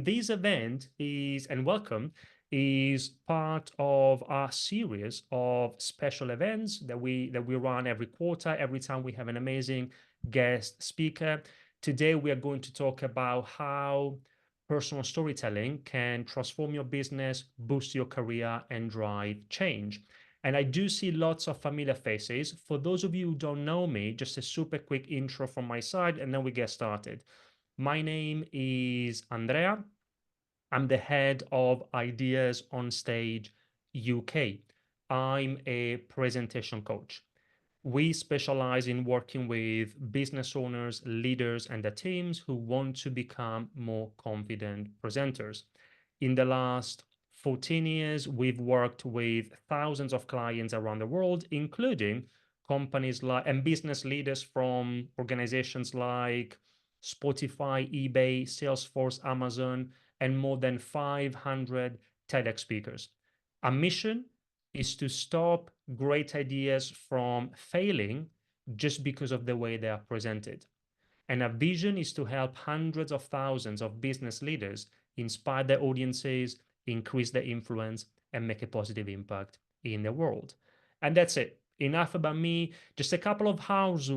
This event is, and welcome, is part of our series of special events that we run every quarter, every time we have an amazing guest speaker. Today we are going to talk about how personal storytelling can transform your business, boost your career, and drive change. And I do see lots of familiar faces. For those of you who don't know me, just a super quick intro from my side, and then we get started. My name is Andrea. I'm the head of Ideas on Stage UK. I'm a presentation coach. We specialize in working with business owners, leaders, and their teams who want to become more confident presenters. In the last 14 years, we've worked with thousands of clients around the world, including companies like and business leaders from organizations like Spotify, eBay, Salesforce, Amazon, and more than 500 TEDx speakers. Our mission is to stop great ideas from failing just because of the way they are presented. And our vision is to help hundreds of thousands of business leaders inspire their audiences, increase their influence, and make a positive impact in the world. And that's it. Enough about me. Just a couple of house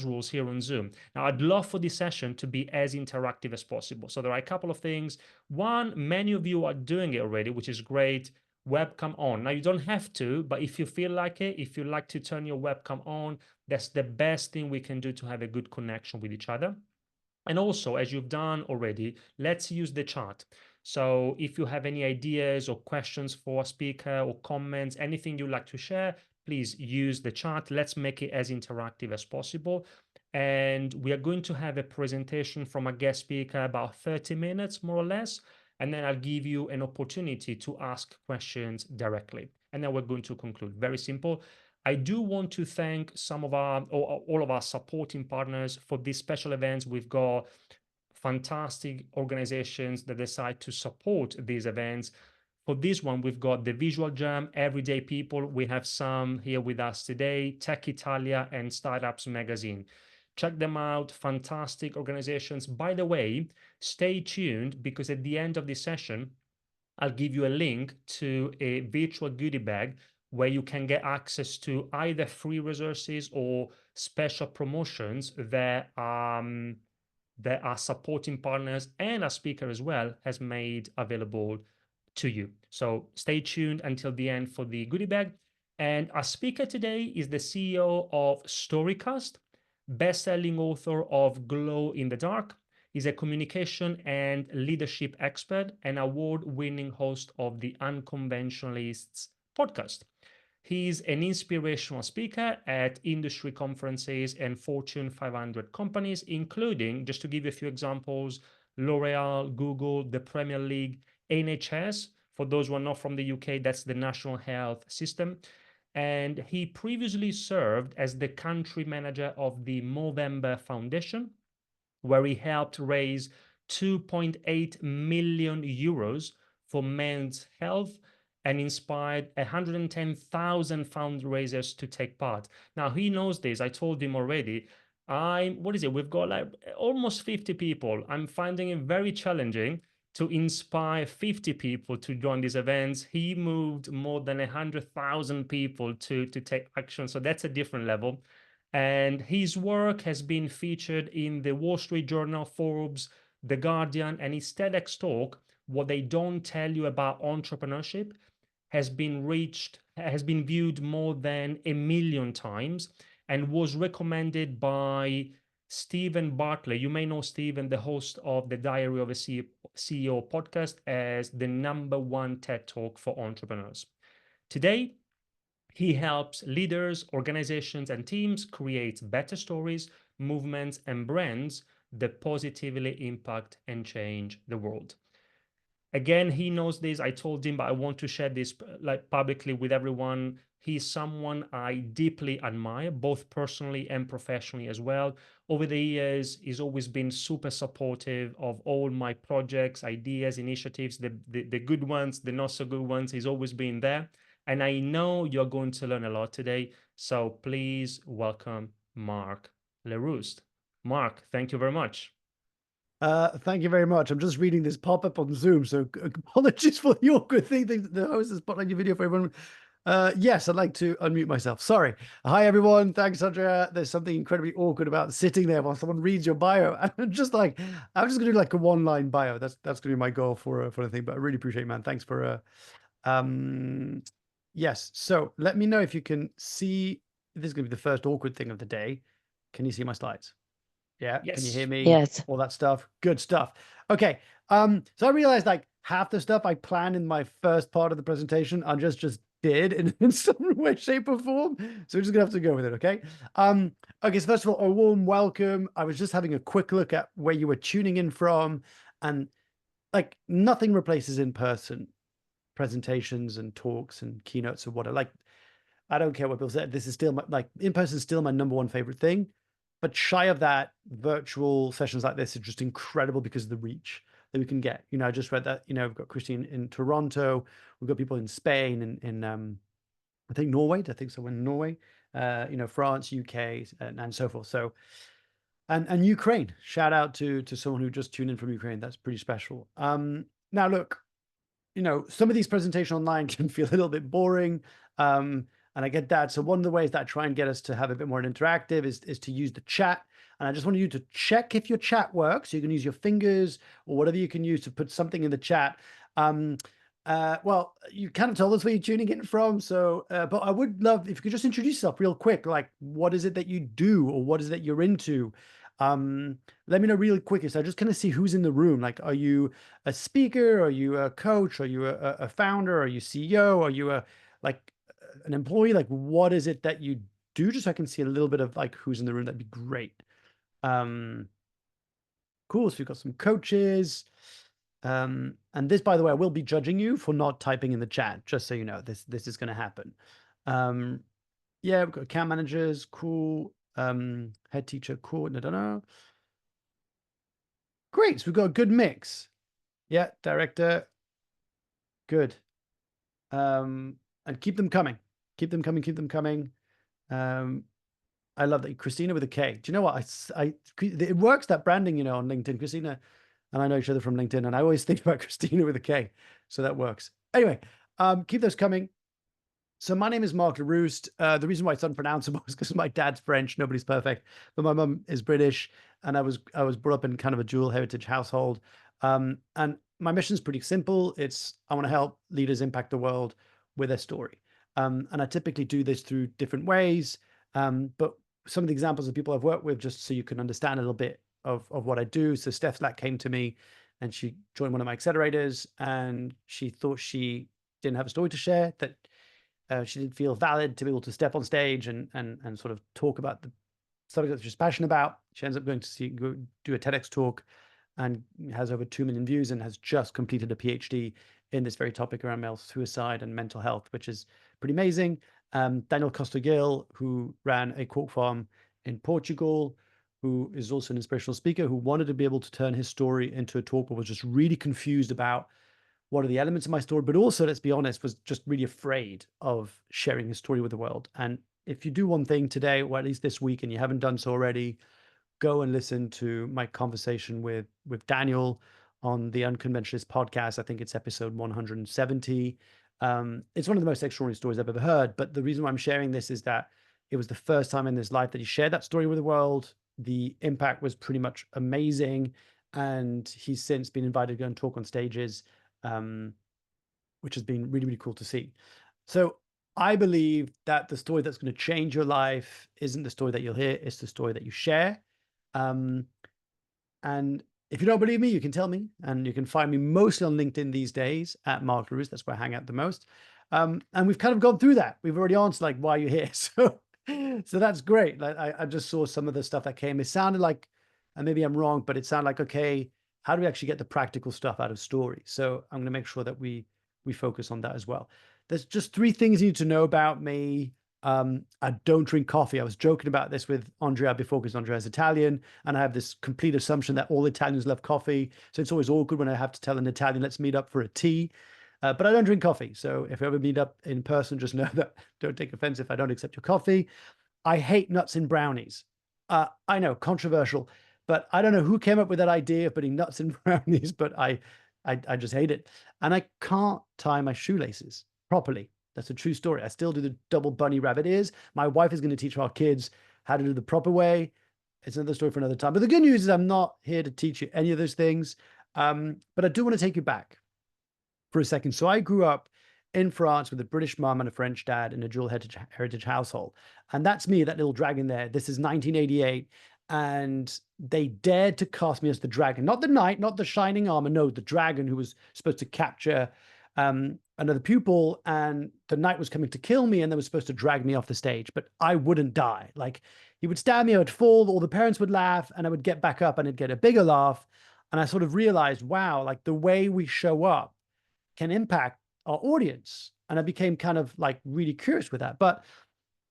rules here on Zoom. Now, I'd love for this session to be as interactive as possible. So there are a couple of things. One, many of you are doing it already, which is great. Webcam on. Now, you don't have to, but if you feel like it, if you like to turn your webcam on, that's the best thing we can do to have a good connection with each other. And also, as you've done already, let's use the chat. So if you have any ideas or questions for a speaker or comments, anything you'd like to share, please use the chat. Let's make it as interactive as possible. And we are going to have a presentation from a guest speaker, about 30 minutes, more or less. And then I'll give you an opportunity to ask questions directly. And then we're going to conclude. Very simple. I do want to thank some of our or all of our supporting partners for these special events. We've got fantastic organizations that decide to support these events. For this one, we've got the Visual Jam, Everyday People. We have some here with us today, Tech Italia and Startups Magazine. Check them out. Fantastic organizations. By the way, stay tuned because at the end of this session, I'll give you a link to a virtual goodie bag where you can get access to either free resources or special promotions that our supporting partners and our speaker as well has made available to you. So stay tuned until the end for the goodie bag. And our speaker today is the CEO of Storycast, best-selling author of Glow in the Dark. He's a communication and leadership expert and award-winning host of the Unconventionalists podcast. He's an inspirational speaker at industry conferences and Fortune 500 companies, including, just to give you a few examples, L'Oreal, Google, the Premier League, NHS. For those who are not from the UK, that's the National Health System. And he previously served as the country manager of the Movember Foundation, where he helped raise 2.8 million euros for men's health and inspired 110,000 fundraisers to take part. Now he knows this. I told him already. What is it? We've got like almost 50 people. I'm finding it very challenging to inspire 50 people to join these events. He moved more than 100,000 people to take action. So that's a different level. And his work has been featured in the Wall Street Journal, Forbes, The Guardian, and his TEDx talk, What They Don't Tell You About Entrepreneurship, has been viewed more than 1 million times and was recommended by Stephen Bartlett. You may know Stephen, the host of the Diary of a CEO podcast, as the #1 TED Talk for entrepreneurs. Today, he helps leaders, organizations, and teams create better stories, movements, and brands that positively impact and change the world. Again, he knows this. I told him, but I want to share this like publicly with everyone. He's someone I deeply admire, both personally and professionally as well. Over the years, he's always been super supportive of all my projects, ideas, initiatives, the good ones, the not so good ones. He's always been there. And I know you're going to learn a lot today. So please welcome Mark Leruste. Mark, thank you very much. Thank you very much. I'm just reading this pop-up on Zoom, so apologies for the awkward thing that the host is spotlighting your video for everyone. Yes, I'd like to unmute myself. Sorry. Hi, everyone. Thanks, Andrea. There's something incredibly awkward about sitting there while someone reads your bio. And I'm just like, I'm just gonna do like a one-line bio. That's gonna be my goal for the thing. But I really appreciate it, man. Thanks for yes. So let me know if you can see. This is gonna be the first awkward thing of the day. Can you see my slides? Yeah. Can you hear Yes. me? Yes. All that stuff. Good stuff. Okay. So I realized like half the stuff I planned in my first part of the presentation, I just did in some way, shape, or form. So we're just gonna have to go with it. Okay. Okay. So first of all, a warm welcome. I was just having a quick look at where you were tuning in from, and like nothing replaces in-person presentations and talks and keynotes or whatever. Like, I don't care what people say. This is still like in-person is still my number one favorite thing. But shy of that, virtual sessions like this are just incredible because of the reach that we can get. I just read that, we've got Christine in Toronto, we've got people in Spain and in I think Norway, I think so in Norway, France, UK, and so forth. So and Ukraine. Shout out to someone who just tuned in from Ukraine. That's pretty special. Now look, some of these presentations online can feel a little bit boring. And I get that. So one of the ways that I try and get us to have a bit more interactive is to use the chat. And I just want you to check if your chat works. So you can use your fingers or whatever you can use to put something in the chat. Well, you kind of told us where you're tuning in from. So, but I would love if you could just introduce yourself real quick. Like, what is it that you do or what is it that you're into? Let me know really quickly. So I just kind of see who's in the room. Like, are you a speaker? Are you a coach? Are you a founder? Are you CEO? Are you like an employee? Like, what is it that you do? Just so I can see a little bit of like who's in the room. That'd be great. Cool. So we've got some coaches. And this, by the way, I will be judging you for not typing in the chat, just so you know, this is going to happen. Yeah, we've got account managers. Cool. Head teacher. Cool. No. Great. So we've got a good mix. Yeah, director. Good. And keep them coming. Keep them coming. Keep them coming. I love that. Christina with a K. Do you know what? It works, that branding, on LinkedIn. Christina and I know each other from LinkedIn, and I always think about Christina with a K. So that works. Anyway, keep those coming. So my name is Mark Leruste. The reason why it's unpronounceable is because my dad's French. Nobody's perfect, but my mum is British, and I was brought up in kind of a dual heritage household. And my mission is pretty simple. It's I want to help leaders impact the world with their story. And I typically do this through different ways. But some of the examples of people I've worked with, just so you can understand a little bit of what I do. So Steph Slack came to me, and she joined one of my accelerators, and she thought she didn't have a story to share, that she didn't feel valid to be able to step on stage and sort of talk about the subject that she's passionate about. She ends up going to go do a TEDx talk and has over 2 million views and has just completed a PhD in this very topic around male suicide and mental health, which is pretty amazing. Daniel Costa-Gil, who ran a cork farm in Portugal, who is also an inspirational speaker, who wanted to be able to turn his story into a talk, but was just really confused about what are the elements of my story, but also, let's be honest, was just really afraid of sharing his story with the world. And if you do one thing today, or at least this week, and you haven't done so already, go and listen to my conversation with Daniel on the Unconventionalist podcast. I think it's episode 170. It's one of the most extraordinary stories I've ever heard. But the reason why I'm sharing this is that it was the first time in his life that he shared that story with the world. The impact was pretty much amazing. And he's since been invited to go and talk on stages, which has been really, really cool to see. So I believe that the story that's going to change your life isn't the story that you'll hear, it's the story that you share. And if you don't believe me, you can tell me, and you can find me mostly on LinkedIn these days at Mark Leruste. That's where I hang out the most. And we've kind of gone through that. We've already answered like why you're here. So that's great. Like I just saw some of the stuff that came. It sounded like, and maybe I'm wrong, but it sounded like, okay, how do we actually get the practical stuff out of story? So I'm going to make sure that we focus on that as well. There's just 3 things you need to know about me. I don't drink coffee. I was joking about this with Andrea before, because Andrea's Italian, and I have this complete assumption that all Italians love coffee. So it's always awkward when I have to tell an Italian, let's meet up for a tea. But I don't drink coffee. So if we ever meet up in person, just know that don't take offense if I don't accept your coffee. I hate nuts in brownies. I know, controversial, But I don't know who came up with that idea of putting nuts in brownies, but I just hate it. And I can't tie my shoelaces properly. That's a true story. I still do the double bunny rabbit ears. My wife is going to teach our kids how to do the proper way. It's another story for another time. But the good news is I'm not here to teach you any of those things. But I do want to take you back for a second. So I grew up in France with a British mum and a French dad in a dual heritage household. And that's me, that little dragon there. This is 1988. And they dared to cast me as the dragon, not the knight, not the shining armor. No, the dragon who was supposed to capture another pupil. And the knight was coming to kill me and they were supposed to drag me off the stage. But I wouldn't die. Like he would stab me, I would fall, all the parents would laugh, and I would get back up and I'd get a bigger laugh. And I sort of realized, wow, like the way we show up can impact our audience. And I became kind of like really curious with that. But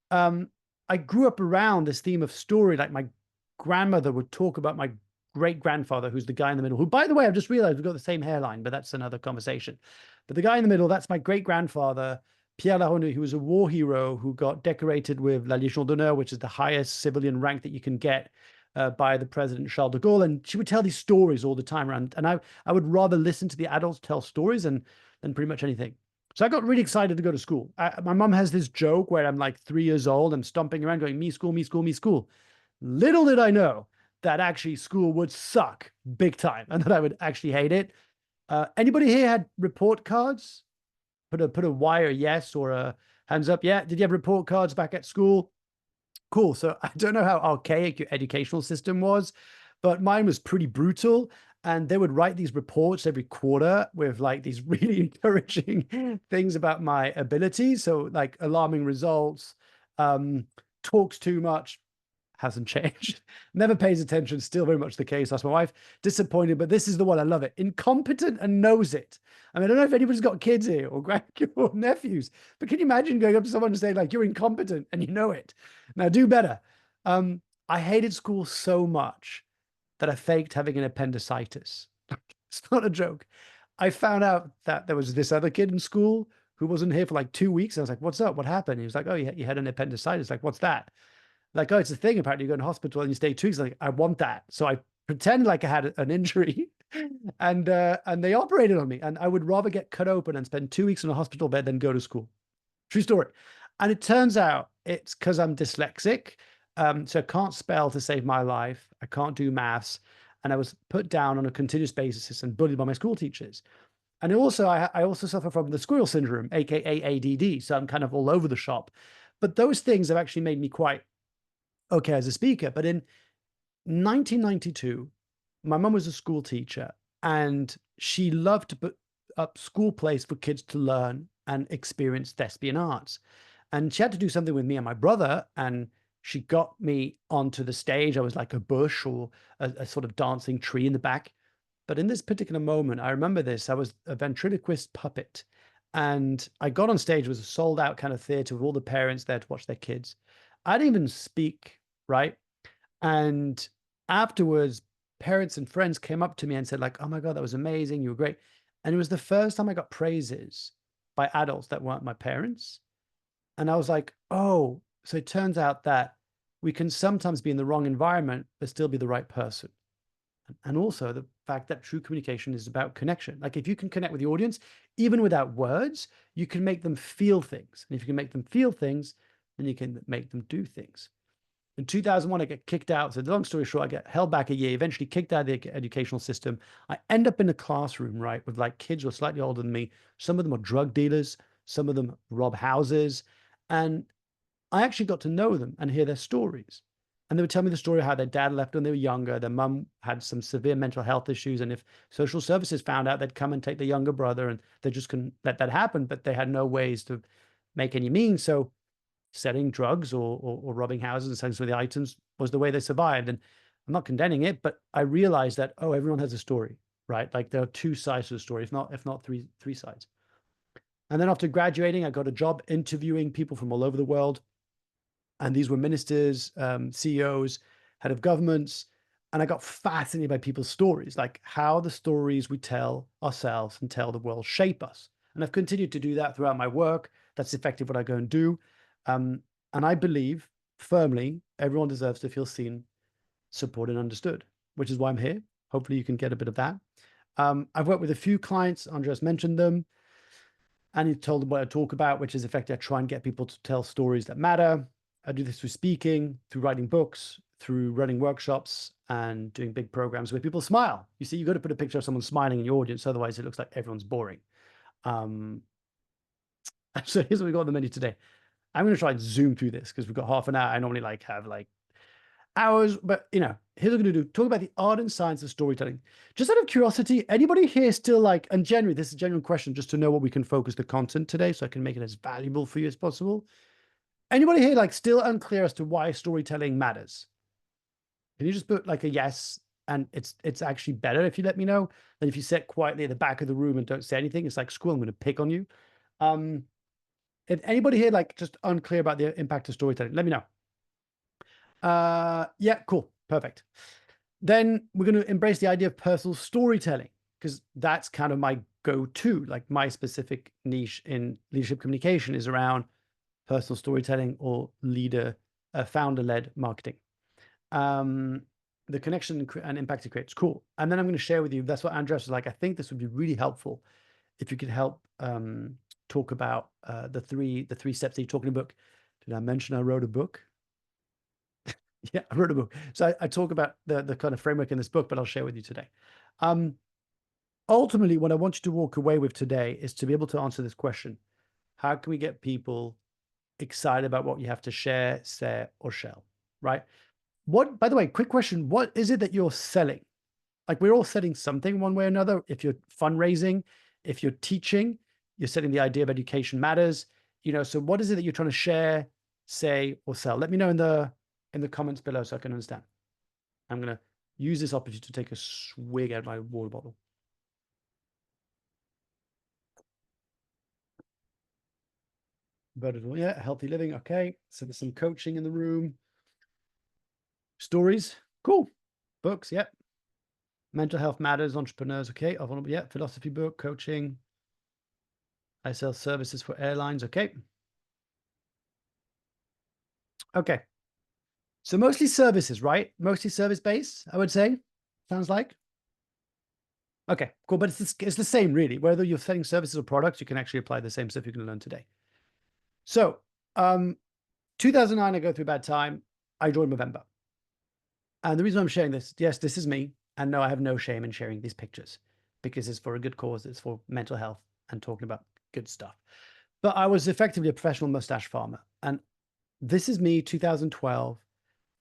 I grew up around this theme of story. Like my grandmother would talk about my great grandfather, who's the guy in the middle, who, by the way, I've just realized we've got the same hairline, but that's another conversation. But the guy in the middle, that's my great grandfather, Pierre Laronde, who was a war hero who got decorated with La Légion d'honneur, which is the highest civilian rank that you can get by the president Charles de Gaulle. And she would tell these stories all the time around. And I would rather listen to the adults tell stories than pretty much anything. So I got really excited to go to school. My mom has this joke where I'm like 3 years old, I'm stomping around going, me school, me school, me school. Little did I know that actually school would suck big time and that I would actually hate it. Anybody here had report cards? Put a Y or yes or a hands up. Yeah. Did you have report cards back at school? Cool. So I don't know how archaic your educational system was, but mine was pretty brutal. And they would write these reports every quarter with like these really encouraging things about my abilities. So like alarming results, talks too much, hasn't changed. Never pays attention, still very much the case. That's my wife. Disappointed, but this is the one. I love it. Incompetent and knows it. I mean, I don't know if anybody's got kids here or or nephews, but can you imagine going up to someone and saying like, you're incompetent and you know it? Now do better. I hated school so much that I faked having an appendicitis. It's not a joke. I found out that there was this other kid in school who wasn't here for like 2 weeks. I was like, what's up? What happened? He was like, oh, you had an appendicitis. Like, what's that? Like, oh, it's a thing. Apparently, you go in hospital and you stay 2 weeks. Like, I want that. So I pretend like I had an injury, and they operated on me. And I would rather get cut open and spend 2 weeks in a hospital bed than go to school. True story. And it turns out it's because I'm dyslexic. So I can't spell to save my life. I can't do maths. And I was put down on a continuous basis and bullied by my school teachers. And also, I also suffer from the squirrel syndrome, aka ADD. So I'm kind of all over the shop. But those things have actually made me quite okay as a speaker. But in 1992, my mum was a school teacher and she loved to put up school plays for kids to learn and experience thespian arts. And she had to do something with me and my brother. And she got me onto the stage. I was like a bush or a sort of dancing tree in the back. But in this particular moment, I remember this. I was a ventriloquist puppet. And I got on stage. It was a sold out kind of theater with all the parents there to watch their kids. I didn't even speak, right? And afterwards, parents and friends came up to me and said, like, oh my God, that was amazing. You were great. And it was the first time I got praises by adults that weren't my parents. And I was like, oh, so it turns out that we can sometimes be in the wrong environment, but still be the right person. And also the fact that true communication is about connection. Like if you can connect with the audience, even without words, you can make them feel things. And if you can make them feel things, then you can make them do things. In 2001, I get kicked out. So long story short, I get held back a year, eventually kicked out of the educational system. I end up in a classroom, right, with like kids who are slightly older than me. Some of them are drug dealers. Some of them rob houses. And I actually got to know them and hear their stories. And they would tell me the story of how their dad left when they were younger. Their mum had some severe mental health issues. And if social services found out, they'd come and take the younger brother and they just couldn't let that happen. But they had no ways to make any means. So selling drugs or robbing houses and selling some of the items was the way they survived. And I'm not condemning it, but I realized that, oh, everyone has a story, right? Like there are two sides to the story, if not three sides. And then after graduating, I got a job interviewing people from all over the world. And these were ministers, CEOs, head of governments. And I got fascinated by people's stories, like how the stories we tell ourselves and tell the world shape us. And I've continued to do that throughout my work. That's effectively what I go and do. And I believe firmly everyone deserves to feel seen, supported, and understood. which is why I'm here. Hopefully you can get a bit of that. I've worked with a few clients. Andreas mentioned them. And he told them what I talk about, which is effectively I try and get people to tell stories that matter. I do this through speaking, through writing books, through running workshops, and doing big programs where people smile. You see, you've got to put a picture of someone smiling in your audience, otherwise it looks like everyone's boring. So here's what we got on the menu today. I'm going to try and zoom through this because we've got half an hour. I normally have hours, but here's what we're going to do. Talk about the art and science of storytelling. Just out of curiosity, anybody here still and genuinely, this is a genuine question just to know what we can focus the content today so I can make it as valuable for you as possible. Anybody here still unclear as to why storytelling matters? Can you just put a yes? And it's actually better if you let me know than if you sit quietly at the back of the room and don't say anything. It's like, school, I'm going to pick on you. If anybody here just unclear about the impact of storytelling, let me know. Yeah, cool. Perfect. Then we're going to embrace the idea of personal storytelling because that's kind of my go-to, my specific niche in leadership communication is around personal storytelling or founder-led marketing. The connection and impact it creates. Cool. And then I'm going to share with you, that's what Andreas was like, I think this would be really helpful if you could help talk about the three steps that you talk in a book. Did I mention I wrote a book? Yeah, I wrote a book. So I talk about the kind of framework in this book, but I'll share with you today. Ultimately, what I want you to walk away with today is to be able to answer this question. How can we get people excited about what you have to share, say, or shell, right? By the way, quick question. What is it that you're selling? We're all selling something one way or another. If you're fundraising, if you're teaching, you're selling the idea of education matters. So what is it that you're trying to share, say, or sell? Let me know in the comments below so I can understand. I'm going to use this opportunity to take a swig out of my water bottle. Vertical, yeah, healthy living. Okay. So there's some coaching in the room. Stories. Cool. Books. Yep. Mental health matters. Entrepreneurs. Okay. Yeah. Philosophy book. Coaching. I sell services for airlines. Okay. Okay. So mostly services, right? Mostly service-based, I would say. Sounds like. Okay, cool. But it's the same, really. Whether you're selling services or products, you can actually apply the same stuff you're going to learn today. So 2009, I go through a bad time. I joined Movember. And the reason I'm sharing this, yes, this is me. And no, I have no shame in sharing these pictures because it's for a good cause. It's for mental health and talking about good stuff. But I was effectively a professional mustache farmer. And this is me, 2012.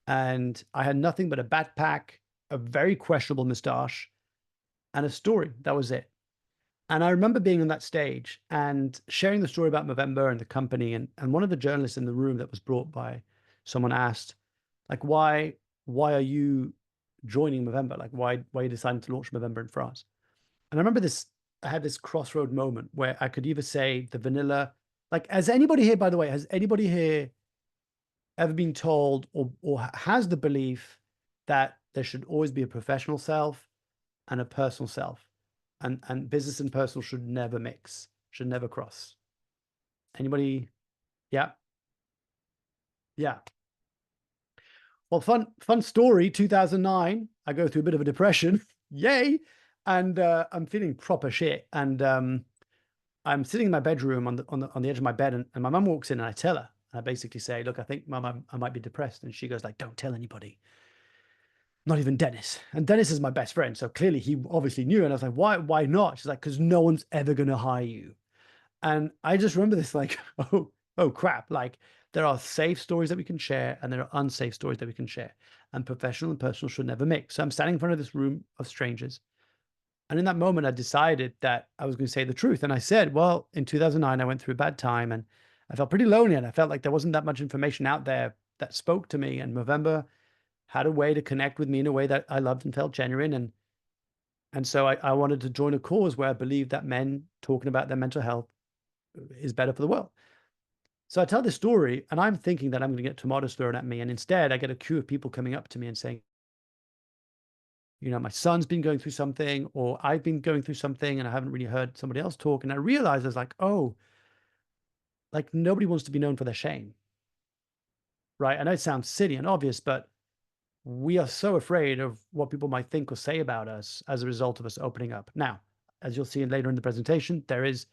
And I had nothing but a backpack, a very questionable mustache, and a story. That was it. And I remember being on that stage and sharing the story about Movember and the company. And one of the journalists in the room that was brought by someone asked, why are you joining Movember? Why are you deciding to launch Movember in France? And I remember I had this crossroad moment where I could either say the vanilla, has anybody here, by the way, has anybody here ever been told or has the belief that there should always be a professional self and a personal self, and business and personal should never mix, should never cross? Anybody? Yeah. Yeah. Well, fun story. 2009, I go through a bit of a depression. Yay. And I'm feeling proper shit. And I'm sitting in my bedroom on the edge of my bed, and my mum walks in, and I tell her, and I basically say, look, I think, Mum, I might be depressed. And she goes don't tell anybody. Not even Dennis. And Dennis is my best friend. So clearly he obviously knew. And I was like, why not? She's like, because no one's ever going to hire you. And I just remember this oh crap. There are safe stories that we can share and there are unsafe stories that we can share. And professional and personal should never mix. So I'm standing in front of this room of strangers. And in that moment, I decided that I was going to say the truth. And I said, well, in 2009, I went through a bad time and I felt pretty lonely. And I felt like there wasn't that much information out there that spoke to me. And Movember had a way to connect with me in a way that I loved and felt genuine. And so I wanted to join a cause where I believed that men talking about their mental health is better for the world. So I tell this story and I'm thinking that I'm going to get tomatoes thrown at me. And instead I get a queue of people coming up to me and saying, my son's been going through something, or I've been going through something and I haven't really heard somebody else talk. And I realized I was oh, nobody wants to be known for their shame. Right. I know it sounds silly and obvious, but we are so afraid of what people might think or say about us as a result of us opening up. Now, as you'll see later in the presentation, there is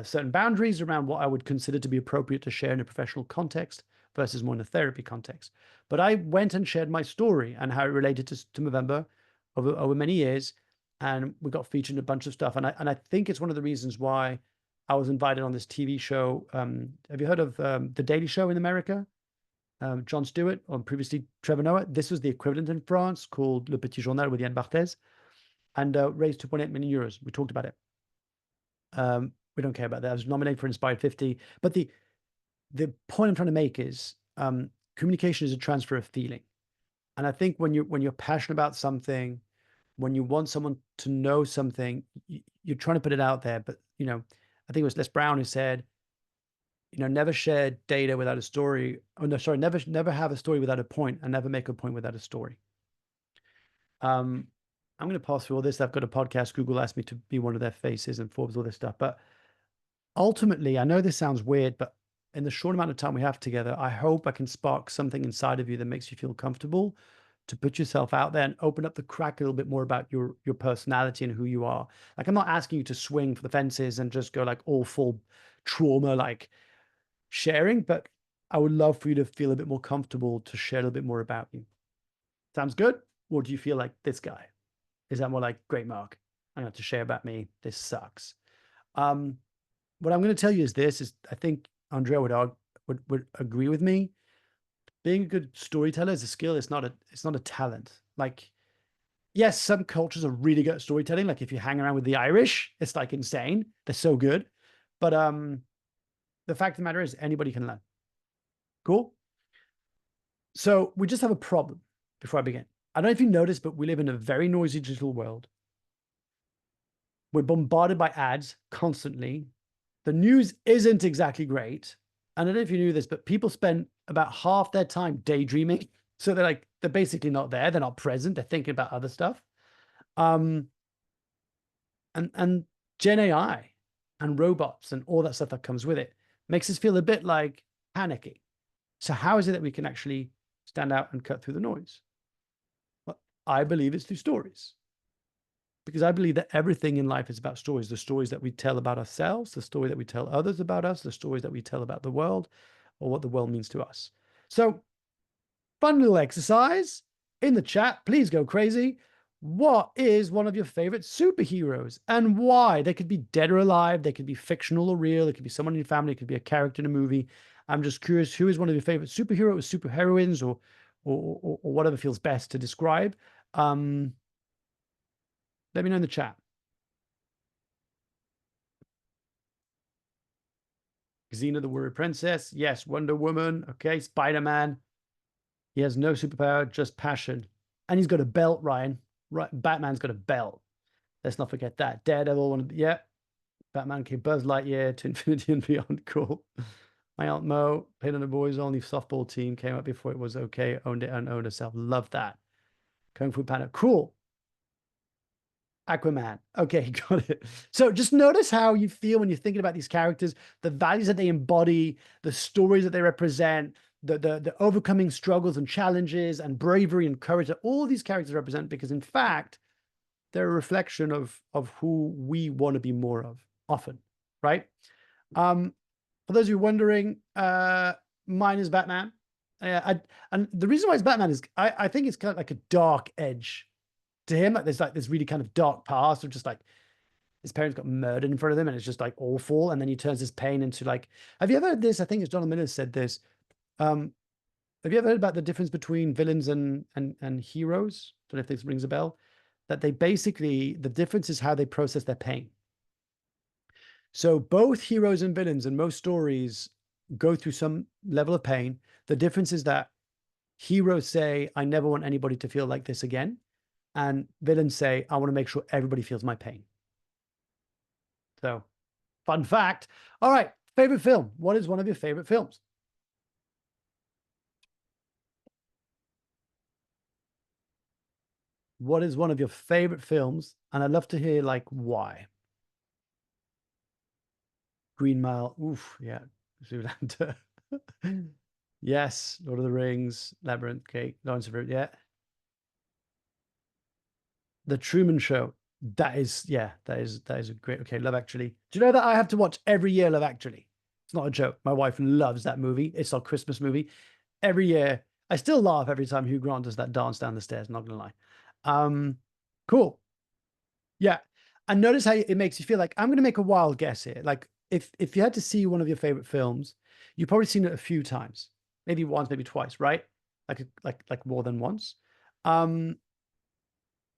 certain boundaries around what I would consider to be appropriate to share in a professional context versus more in a therapy context. But I went and shared my story and how it related to Movember over many years, and we got featured in a bunch of stuff. And I think it's one of the reasons why I was invited on this TV show. Have you heard of The Daily Show in America? Jon Stewart, or previously Trevor Noah. This was the equivalent in France called Le Petit Journal with Yann Barthès, and raised 2.8 million euros. We talked about it. We don't care about that. I was nominated for Inspired 50. But the point I'm trying to make is communication is a transfer of feeling. And I think when you're passionate about something, when you want someone to know something, you're trying to put it out there. But I think it was Les Brown who said, never share data without a story. Oh no, sorry, never have a story without a point, and never make a point without a story. I'm going to pass through all this. I've got a podcast. Google asked me to be one of their faces, and Forbes, all this stuff. But ultimately, I know this sounds weird, but in the short amount of time we have together, I hope I can spark something inside of you that makes you feel comfortable to put yourself out there and open up the crack a little bit more about your personality and who you are. Like, I'm not asking you to swing for the fences and just go like all full trauma, like sharing, but I would love for you to feel a bit more comfortable to share a little bit more about you. Sounds good? Or do you feel like this guy? Is that more like, great, Mark, I have to share about me. This sucks. What I'm going to tell you is this: I think Andrea would agree with me. Being a good storyteller is a skill. It's not a talent. Like, yes, some cultures are really good at storytelling. Like if you hang around with the Irish, it's like insane. They're so good. But the fact of the matter is anybody can learn. Cool. So we just have a problem before I begin. I don't know if you noticed, but we live in a very noisy digital world. We're bombarded by ads constantly. The news isn't exactly great. I don't know if you knew this, but people spend about half their time daydreaming. So they're basically not there. They're not present. They're thinking about other stuff. And Gen AI and robots and all that stuff that comes with it makes us feel a bit like panicky. So how is it that we can actually stand out and cut through the noise? Well, I believe it's through stories. Because I believe that everything in life is about stories. The stories that we tell about ourselves, the story that we tell others about us, the stories that we tell about the world, or what the world means to us. So, fun little exercise in the chat. Please go crazy. What is one of your favorite superheroes and why? They could be dead or alive. They could be fictional or real. It could be someone in your family. It could be a character in a movie. I'm just curious, who is one of your favorite superheroes, superheroines, or whatever feels best to describe. Let me know in the chat. Xena the Warrior Princess. Yes. Wonder Woman. Okay. Spider-Man. He has no superpower, just passion. And he's got a belt, Ryan. Right. Batman's got a belt. Let's not forget that. Daredevil. Yeah. Batman came Buzz Lightyear to Infinity and Beyond. Cool. My Aunt Mo played on the boys only softball team. Came up before it was okay. Owned it and owned herself. Love that. Kung Fu Panda. Cool. Aquaman. Okay, got it. So just notice how you feel when you're thinking about these characters, the values that they embody, the stories that they represent, the overcoming struggles and challenges and bravery and courage that all these characters represent, because in fact, they're a reflection of who we want to be more of often, right? For those of you wondering, mine is Batman. And the reason why it's Batman is I think it's kind of like a dark edge to him. Like there's this really kind of dark past of just like his parents got murdered in front of him and it's just like awful. And then he turns his pain into like, have you ever heard this? I think it's Jonathan Miller said this. Have you ever heard about the difference between villains and heroes? Don't know if this rings a bell. That they basically, the difference is how they process their pain. So both heroes and villains in most stories go through some level of pain. The difference is that heroes say, I never want anybody to feel like this again. And villains say, I want to make sure everybody feels my pain. So, fun fact. All right, favorite film. What is one of your favorite films? What is one of your favorite films? And I'd love to hear like why. Green Mile. Oof, yeah. Zoolander. Yes, Lord of the Rings, Labyrinth, okay, Lawrence of Arabia, yeah. The Truman Show. That is, yeah, that is a great. Okay, Love Actually. Do you know that I have to watch every year Love Actually? It's not a joke. My wife loves that movie. It's our Christmas movie. Every year, I still laugh every time Hugh Grant does that dance down the stairs. Not gonna lie. Cool. Yeah, and notice how it makes you feel. Like I'm gonna make a wild guess here. Like if you had to see one of your favorite films, you've probably seen it a few times, maybe once, maybe twice, right? Like more than once. Um,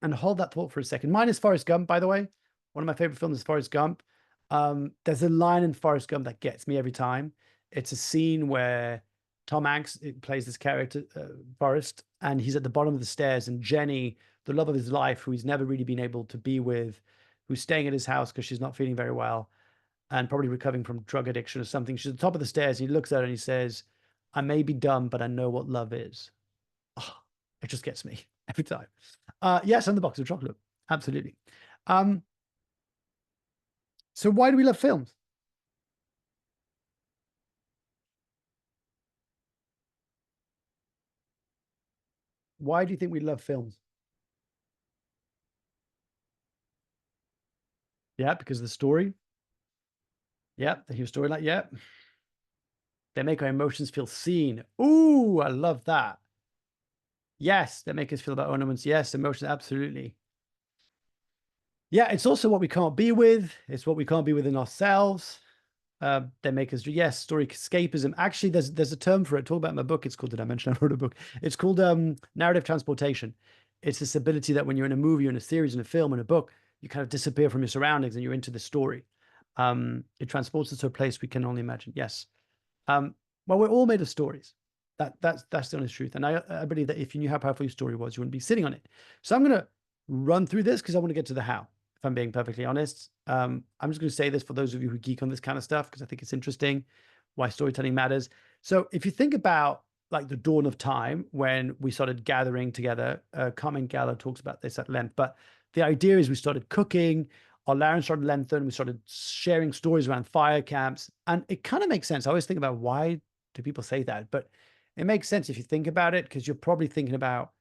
and hold that thought for a second. Mine is Forrest Gump, by the way. One of my favorite films is Forrest Gump. There's a line in Forrest Gump that gets me every time. It's a scene where Tom Hanks plays this character, Forrest, and he's at the bottom of the stairs, and Jenny, the love of his life, who he's never really been able to be with, who's staying at his house because she's not feeling very well and probably recovering from drug addiction or something. She's at the top of the stairs. And he looks at her and he says, I may be dumb, but I know what love is. Oh, it just gets me every time. Yes, and the box of chocolate. Absolutely. Um, so why do we love films? Why do you think we love films? Yeah, because of the story. Yeah, the human storyline. Yeah. They make our emotions feel seen. Ooh, I love that. Yes, they make us feel about ornaments. Yes, emotions, absolutely. Yeah, it's also what we can't be with. It's what we can't be within ourselves. They make us, yes, story escapism. Actually, there's a term for it. Talk about in my book. It's called, did I mention I wrote a book? It's called narrative transportation. It's this ability that when you're in a movie, or in a series, in a film, in a book, you kind of disappear from your surroundings and you're into the story. It transports us to a place we can only imagine. Yes. Um, well, we're all made of stories. That's the honest truth. And I believe that if you knew how powerful your story was, you wouldn't be sitting on it. So I'm gonna run through this because I want to get to the how, if I'm being perfectly honest. I'm just gonna say this for those of you who geek on this kind of stuff, because I think it's interesting why storytelling matters. So if you think about like the dawn of time when we started gathering together, Carmen Gala talks about this at length, but the idea is we started cooking, our larynx started lengthen. We started sharing stories around fire camps. And it kind of makes sense. I always think about why do people say that? But it makes sense if you think about it, because you're probably thinking about,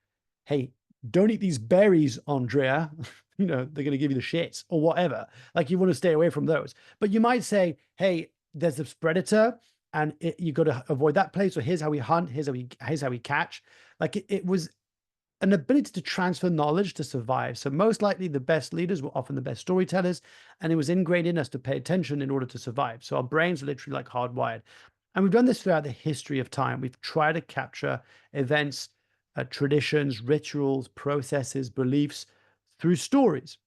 hey, don't eat these berries, Andrea. They're going to give you the shits or whatever. Like you want to stay away from those. But you might say, hey, there's this predator and you got to avoid that place. Or here's how we hunt. Here's how we catch. Like it was an ability to transfer knowledge to survive. So most likely the best leaders were often the best storytellers, and it was ingrained in us to pay attention in order to survive. So our brains are literally like hardwired. And we've done this throughout the history of time. We've tried to capture events, traditions, rituals, processes, beliefs through stories.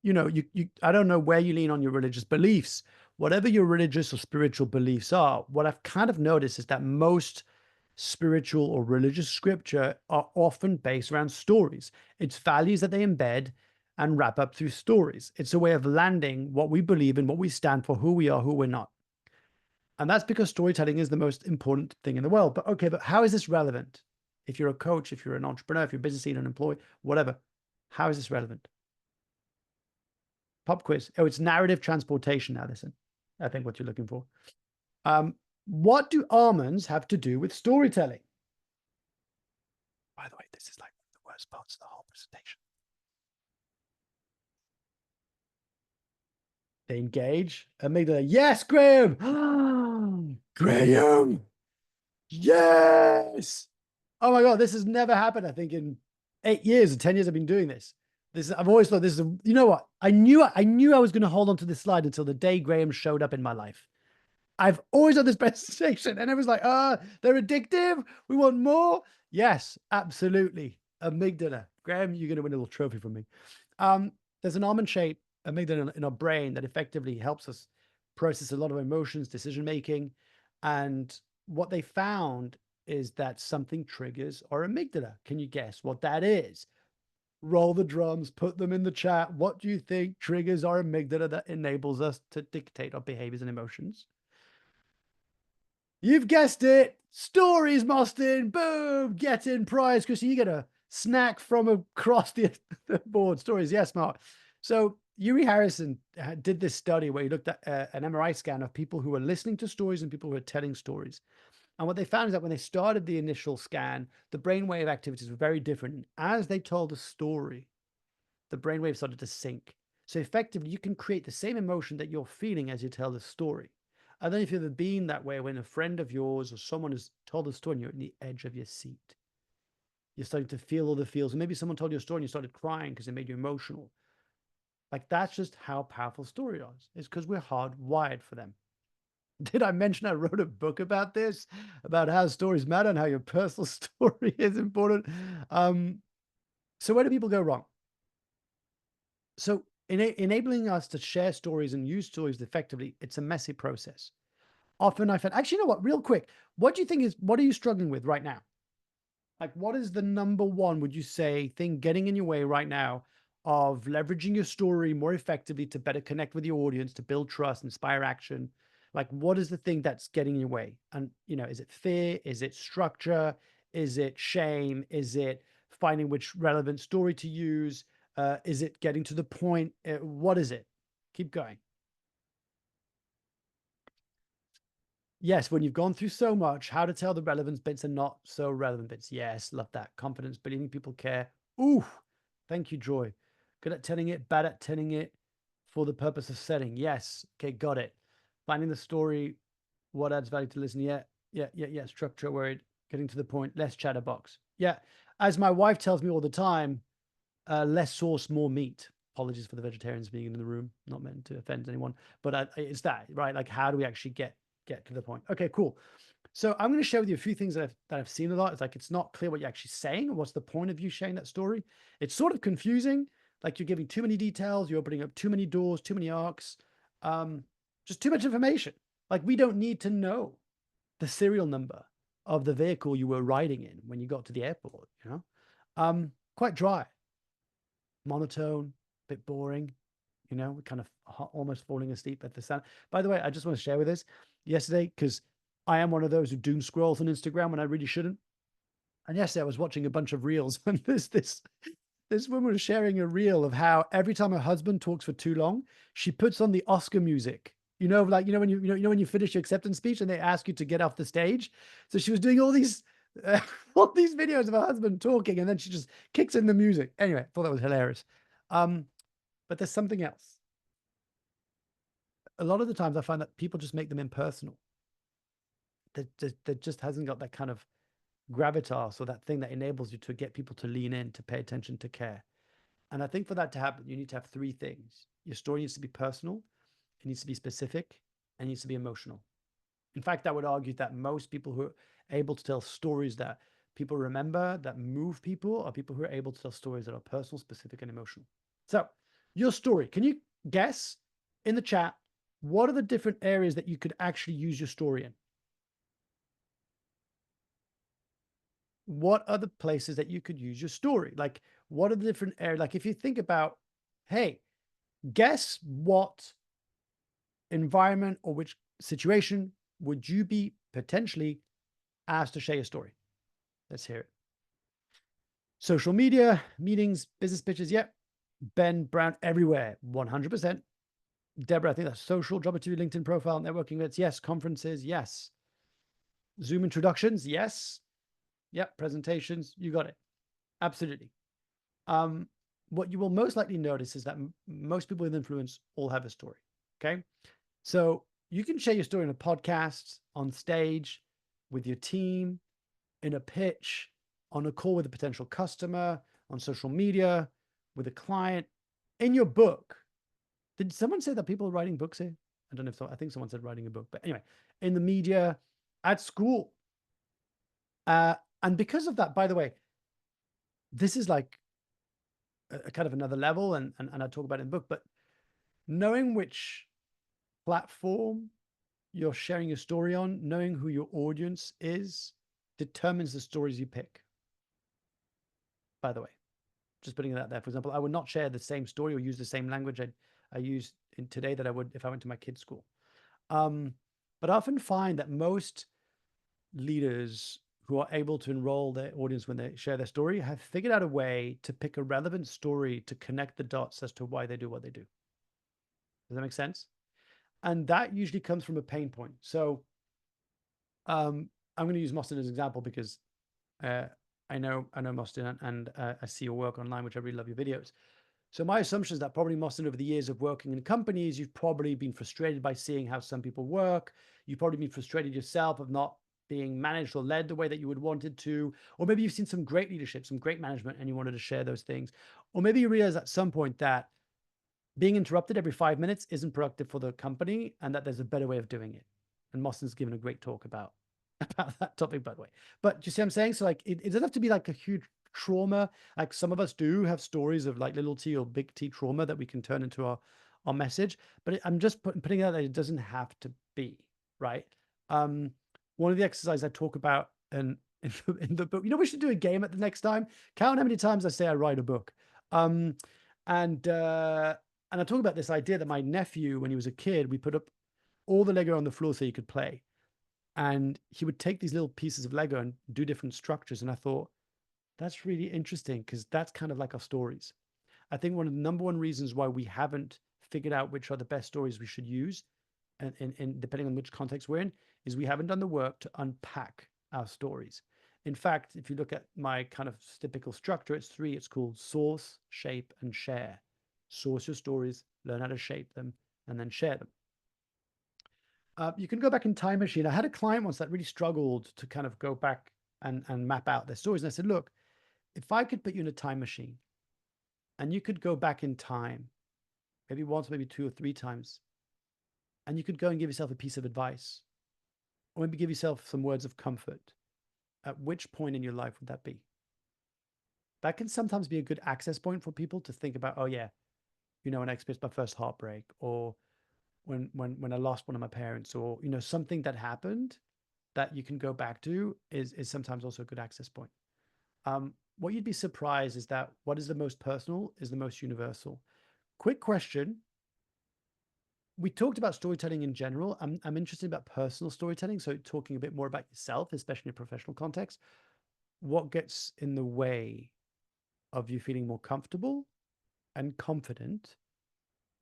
I don't know where you lean on your religious beliefs. Whatever your religious or spiritual beliefs are, what I've kind of noticed is that most spiritual or religious scripture are often based around stories. It's values that they embed and wrap up through stories. It's a way of landing what we believe in, what we stand for, who we are, who we're not. And that's because storytelling is the most important thing in the world. But okay, but how is this relevant? If you're a coach, if you're an entrepreneur, if you're a business leader, an employee, whatever, how is this relevant? Pop quiz. Oh, it's narrative transportation now, listen. I think what you're looking for. What do almonds have to do with storytelling? By the way, this is like the worst parts of the whole presentation. They engage. Amygdala. Yes, Graham. Graham. Yes. Oh my God, this has never happened. I think in 8 years or 10 years I've been doing this. I've always thought this is you know what? I knew I was going to hold on to this slide until the day Graham showed up in my life. I've always done this presentation, and it was like, they're addictive. We want more. Yes, absolutely. Amygdala. Graham, you're going to win a little trophy from me. There's an almond shaped amygdala in our brain that effectively helps us process a lot of emotions, decision making. And what they found is that something triggers our amygdala. Can you guess what that is? Roll the drums, put them in the chat. What do you think triggers our amygdala that enables us to dictate our behaviors and emotions? You've guessed it. Stories, Mostyn. Boom. Get in prize, Chrissy. You get a snack from across the board. Stories. Yes, Mark. So Yuri Harrison did this study where he looked at an MRI scan of people who were listening to stories and people who were telling stories. And what they found is that when they started the initial scan, the brainwave activities were very different. And as they told the story, the brainwave started to sync. So effectively, you can create the same emotion that you're feeling as you tell the story. I don't know if you've ever been that way when a friend of yours or someone has told a story and you're at the edge of your seat. You're starting to feel all the feels. And maybe someone told you a story and you started crying because it made you emotional. Like that's just how powerful stories are. It's because we're hardwired for them. Did I mention I wrote a book about this, about how stories matter and how your personal story is important? So where do people go wrong? So enabling us to share stories and use stories effectively, it's a messy process. Often I find, actually, you know what, real quick, what are you struggling with right now? Like, what is the number one, would you say, thing getting in your way right now of leveraging your story more effectively to better connect with your audience, to build trust, inspire action? Like, what is the thing that's getting in your way? And, is it fear? Is it structure? Is it shame? Is it finding which relevant story to use? Is it getting to the point? What is it? Keep going. Yes, when you've gone through so much, how to tell the relevant bits and not so relevant bits. Yes, love that. Confidence, believing people care. Ooh, thank you, Joy. Good at telling it, bad at telling it for the purpose of setting. Yes. Okay, got it. Finding the story, what adds value to listen. Yeah. Structure, word, getting to the point, less chatterbox. Yeah. As my wife tells me all the time, less sauce, more meat. Apologies for the vegetarians being in the room. Not meant to offend anyone, but it's that, right? Like, how do we actually get to the point? Okay, cool. So I'm going to share with you a few things that I've seen a lot. It's like, it's not clear what you're actually saying. What's the point of you sharing that story? It's sort of confusing. Like, you're giving too many details. You're opening up too many doors, too many arcs, just too much information. Like, we don't need to know the serial number of the vehicle you were riding in when you got to the airport, quite dry, monotone, a bit boring, we're kind of almost falling asleep at the sound. By the way, I just want to share with this yesterday, because I am one of those who doom scrolls on Instagram when I really shouldn't. And yesterday I was watching a bunch of reels, and this woman was sharing a reel of how every time her husband talks for too long, she puts on the Oscar music. Like when when you finish your acceptance speech and they ask you to get off the stage. So she was doing all these all these videos of her husband talking, and then she just kicks in the music. Anyway, I thought that was hilarious. But there's something else. A lot of the times I find that people just make them impersonal. That just hasn't got that kind of gravitas or that thing that enables you to get people to lean in, to pay attention, to care. And I think for that to happen, you need to have three things. Your story needs to be personal, it needs to be specific, and it needs to be emotional. In fact, I would argue that most people who are able to tell stories that people remember, that move people, are people who are able to tell stories that are personal, specific, and emotional. So, your story, can you guess in the chat, what are the different areas that you could actually use your story in? What are the places that you could use your story? Like, what are the different areas? Like, if you think about, hey, guess what environment or which situation would you be potentially asked to share your story? Let's hear it. Social media, meetings, business pitches. Yep. Ben Brown, everywhere. 100%. Deborah, I think that's social, job interview, LinkedIn profile, networking events. Yes. Conferences. Yes. Zoom introductions. Yes. Yep. Presentations. You got it. Absolutely. What you will most likely notice is that most people with influence all have a story. Okay. So you can share your story in a podcast, on stage, with your team, in a pitch, on a call with a potential customer, on social media, with a client, in your book. Did someone say that people are writing books here? I don't know if so. I think someone said writing a book, but anyway, in the media, at school. And because of that, by the way, this is like a kind of another level, and I talk about it in the book, but knowing which platform you're sharing your story on, knowing who your audience is, determines the stories you pick. By the way, just putting it out there. For example, I would not share the same story or use the same language I use in today that I would if I went to my kid's school. But I often find that most leaders who are able to enroll their audience when they share their story have figured out a way to pick a relevant story to connect the dots as to why they do what they do. Does that make sense? And that usually comes from a pain point. So I'm going to use Mostyn as an example because I know Mostyn, and I see your work online, which I really love your videos. So my assumption is that probably Mostyn, over the years of working in companies, you've probably been frustrated by seeing how some people work. You've probably been frustrated yourself of not being managed or led the way that you would wanted to. Or maybe you've seen some great leadership, some great management, and you wanted to share those things. Or maybe you realize at some point that being interrupted every 5 minutes isn't productive for the company, and that there's a better way of doing it. And Mostyn's given a great talk about that topic, by the way. But do you see what I'm saying? So like, it doesn't have to be like a huge trauma. Like some of us do have stories of like little T or big T trauma that we can turn into our message. But I'm just putting out that it doesn't have to be, right? One of the exercises I talk about in the book, we should do a game at the next time. Count how many times I say I write a book. And I talk about this idea that my nephew, when he was a kid, we put up all the Lego on the floor so he could play. And he would take these little pieces of Lego and do different structures. And I thought, that's really interesting, because that's kind of like our stories. I think one of the number one reasons why we haven't figured out which are the best stories we should use, and depending on which context we're in, is we haven't done the work to unpack our stories. In fact, if you look at my kind of typical structure, it's three. It's called source, shape, and share. Source your stories, learn how to shape them, and then share them. You can go back in time machine. I had a client once that really struggled to kind of go back and map out their stories. And I said, look, if I could put you in a time machine and you could go back in time, maybe once, maybe 2 or 3 times, and you could go and give yourself a piece of advice, or maybe give yourself some words of comfort, at which point in your life would that be? That can sometimes be a good access point for people to think about, oh yeah, when I experienced my first heartbreak, or when I lost one of my parents, or something that happened that you can go back to is sometimes also a good access point. What you'd be surprised is that what is the most personal is the most universal. Quick question. We talked about storytelling in general. I'm interested about personal storytelling. So talking a bit more about yourself, especially in a professional context. What gets in the way of you feeling more comfortable and confident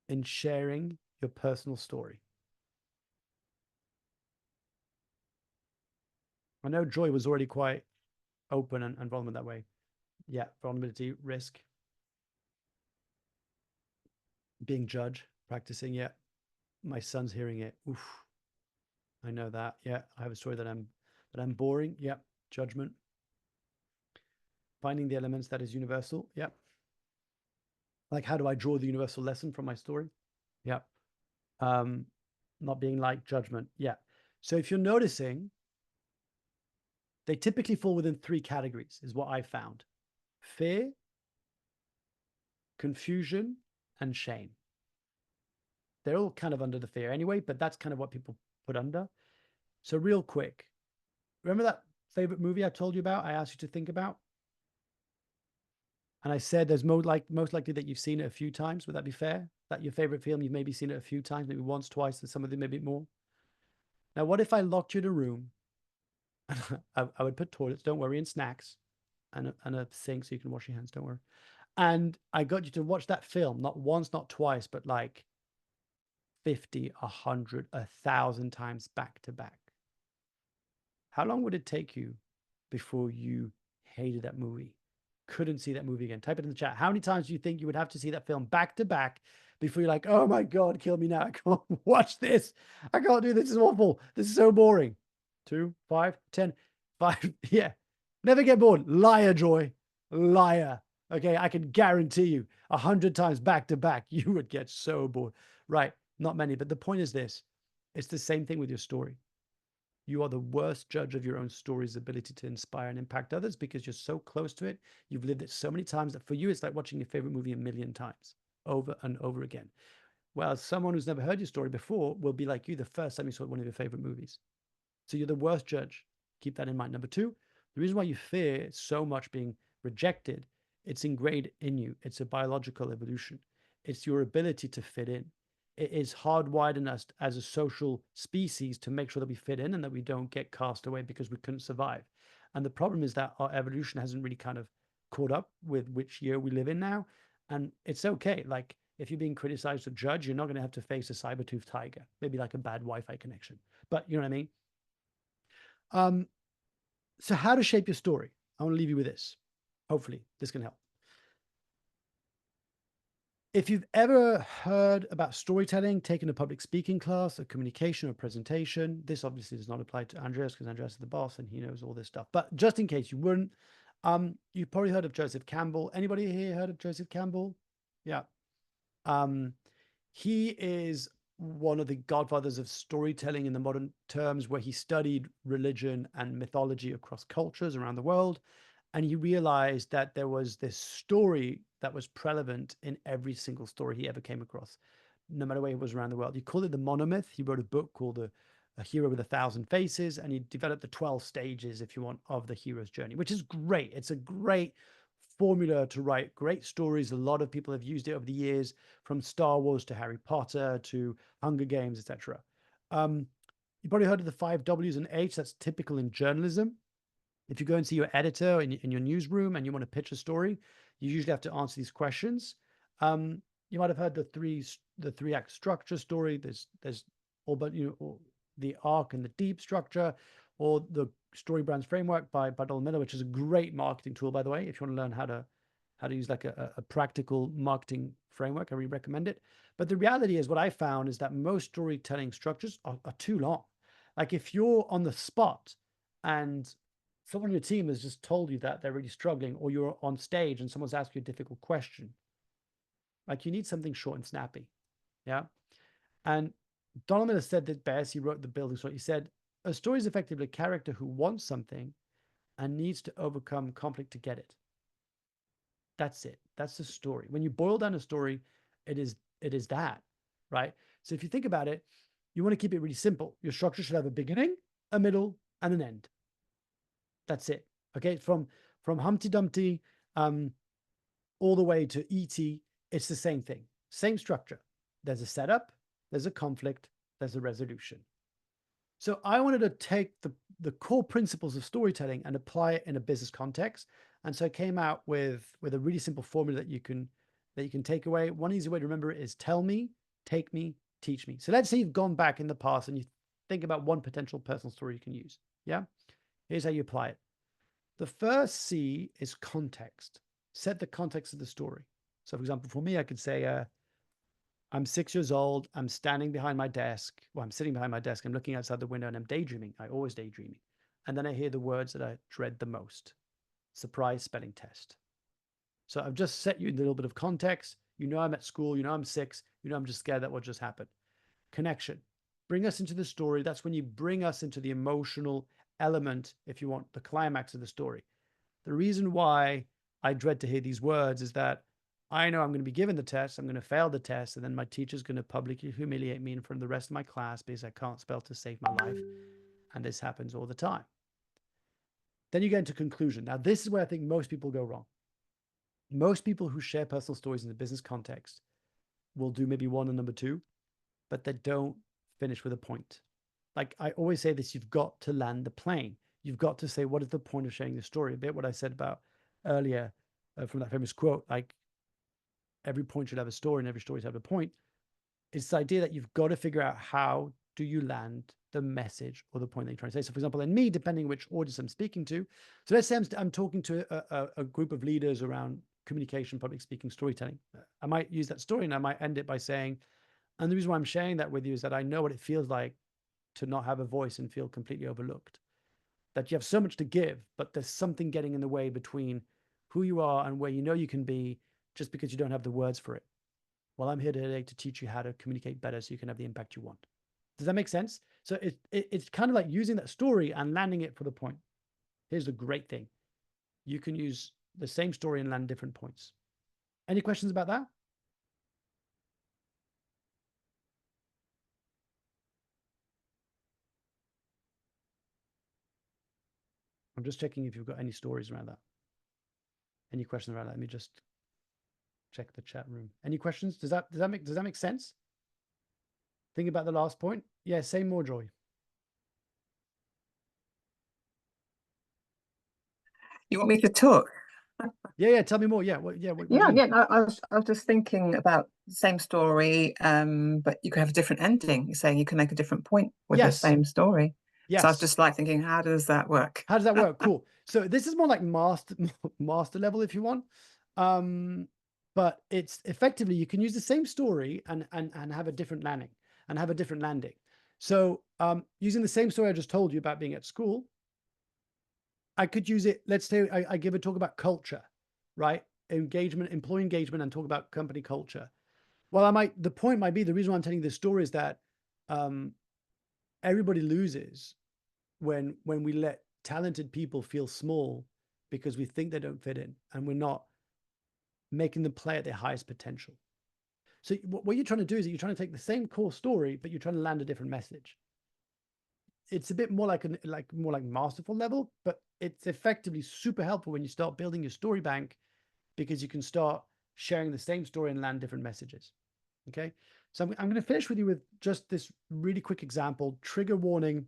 in sharing your personal story? I know Joy was already quite open and vulnerable that way. Yeah, vulnerability, risk, being judged, practicing. Yeah, my son's hearing it. Oof, I know that. Yeah, I have a story that I'm boring. Yeah, judgment. Finding the elements that is universal. Yeah. Like, how do I draw the universal lesson from my story? Yeah. Not being like judgment. Yeah. So if you're noticing, they typically fall within 3 categories, is what I found: fear, confusion, and shame. They're all kind of under the fear anyway, but that's kind of what people put under. So real quick, remember that favorite movie I told you about? I asked you to think about, and I said there's most likely that you've seen it a few times. Would that be fair? That your favorite film, you've maybe seen it a few times, maybe once, twice, and some of them maybe more. Now, what if I locked you in a room? I would put toilets, don't worry, and snacks, and a sink so you can wash your hands, don't worry. And I got you to watch that film, not once, not twice, but like 50, 100, 1,000 times back to back. How long would it take you before you hated that movie? Couldn't see that movie again? Type it in the chat. How many times do you think you would have to see that film back to back before you're like, oh my God, kill me now. I can't watch this. I can't do this. This is awful. This is so boring. 2, 5, 10, 5. Yeah. Never get bored. Liar, Joy. Liar. Okay. I can guarantee you 100 times back to back, you would get so bored. Right. Not many. But the point is this: it's the same thing with your story. You are the worst judge of your own story's ability to inspire and impact others, because you're so close to it. You've lived it so many times that for you, it's like watching your favorite movie 1,000,000 times over and over again. Whereas someone who's never heard your story before will be like you the first time you saw one of your favorite movies. So you're the worst judge. Keep that in mind. Number 2, the reason why you fear so much being rejected, it's ingrained in you. It's a biological evolution. It's your ability to fit in. It is hardwired in us as a social species to make sure that we fit in and that we don't get cast away because we couldn't survive. And the problem is that our evolution hasn't really kind of caught up with which year we live in now. And it's okay. Like, if you're being criticized or judged, you're not going to have to face a saber-toothed tiger, maybe like a bad Wi-Fi connection. But you know what I mean? So how to shape your story. I want to leave you with this. Hopefully this can help. If you've ever heard about storytelling, taken a public speaking class, a communication or presentation, this obviously does not apply to Andreas because Andreas is the boss and he knows all this stuff. But just in case you wouldn't, you've probably heard of Joseph Campbell. Anybody here heard of Joseph Campbell? Yeah. He is one of the godfathers of storytelling in the modern terms, where he studied religion and mythology across cultures around the world. And he realized that there was this story that was prevalent in every single story he ever came across, no matter where he was around the world. He called it the monomyth. He wrote a book called A Hero with 1,000 Faces, and he developed the 12 stages, if you want, of the hero's journey, which is great. It's a great formula to write great stories. A lot of people have used it over the years, from Star Wars to Harry Potter to Hunger Games, etc. You probably heard of the 5 W's and H. That's typical in journalism. If you go and see your editor in your newsroom and you want to pitch a story, you usually have to answer these questions. You might have heard the three act structure story. There's all but the arc and the deep structure, or the Story Brands Framework by Donald Miller, which is a great marketing tool, by the way. If you want to learn how to use like a practical marketing framework, I really recommend it. But the reality is, what I found is that most storytelling structures are too long. Like if you're on the spot and someone on your team has just told you that they're really struggling, or you're on stage and someone's asked you a difficult question, like you need something short and snappy. Yeah. And Donald Miller said that best. He wrote The Building Story. He said, a story is effectively a character who wants something and needs to overcome conflict to get it. That's it. That's the story. When you boil down a story, it is that, right? So if you think about it, you want to keep it really simple. Your structure should have a beginning, a middle, and an end. That's it. Okay. From Humpty Dumpty all the way to E.T., it's the same thing. Same structure. There's a setup, there's a conflict, there's a resolution. So I wanted to take the core principles of storytelling and apply it in a business context. And so I came out with a really simple formula that you can take away. One easy way to remember it is tell me, take me, teach me. So let's say you've gone back in the past and you think about one potential personal story you can use. Yeah. Here's how you apply it. The first C is context. Set the context of the story. So for example, for me, I could say, I'm 6 years old. I'm standing behind my desk. Well, I'm sitting behind my desk. I'm looking outside the window and I'm daydreaming. I always daydreaming. And then I hear the words that I dread the most. Surprise spelling test. So I've just set you in a little bit of context. You know I'm at school. You know I'm 6. You know I'm just scared that what just happened. Connection. Bring us into the story. That's when you bring us into the emotional element, if you want, the climax of the story. The reason why I dread to hear these words is that I know I'm going to be given the test, I'm going to fail the test, and then my teacher's going to publicly humiliate me in front of the rest of my class because I can't spell to save my life. And this happens all the time. Then you get into conclusion. Now, this is where I think most people go wrong. Most people who share personal stories in the business context will do maybe 1 and number 2, but they don't finish with a point. Like I always say this, you've got to land the plane. You've got to say, what is the point of sharing the story? A bit what I said about earlier from that famous quote, like every point should have a story and every story should have a point. It's the idea that you've got to figure out how do you land the message or the point that you're trying to say. So for example, in me, depending which audience I'm speaking to, so let's say I'm talking to a group of leaders around communication, public speaking, storytelling. I might use that story and I might end it by saying, and the reason why I'm sharing that with you is that I know what it feels like to not have a voice and feel completely overlooked. That you have so much to give, but there's something getting in the way between who you are and where you know you can be just because you don't have the words for it. Well, I'm here today to teach you how to communicate better so you can have the impact you want. Does that make sense? So it's kind of like using that story and landing it for the point. Here's the great thing. You can use the same story and land different points. Any questions about that? I'm just checking if you've got any stories around that. Any questions around that? Let me just check the chat room. Any questions? Does that make sense? Think about the last point. Yeah, say more, Joy. You want me to talk? Yeah. Tell me more. Yeah. What Yeah. No, I was just thinking about the same story, but you could have a different ending. You're saying you can make a different point with the yes. same story. Yes. So I was just like thinking, how does that work? How does that work? Cool. So this is more like master level if you want. But it's effectively, you can use the same story and have a different landing. So using the same story I just told you about being at school, I could use it. Let's say I give a talk about culture, right? Engagement, employee engagement, and talk about company culture. Well, the point might be, the reason why I'm telling this story is that everybody loses when we let talented people feel small because we think they don't fit in, and we're not making them play at their highest potential. So what you're trying to do is you're trying to take the same core story, but you're trying to land a different message. It's a bit more like more like masterful level, but it's effectively super helpful when you start building your story bank, because you can start sharing the same story and land different messages. Okay. So I'm going to finish with you with just this really quick example. Trigger warning.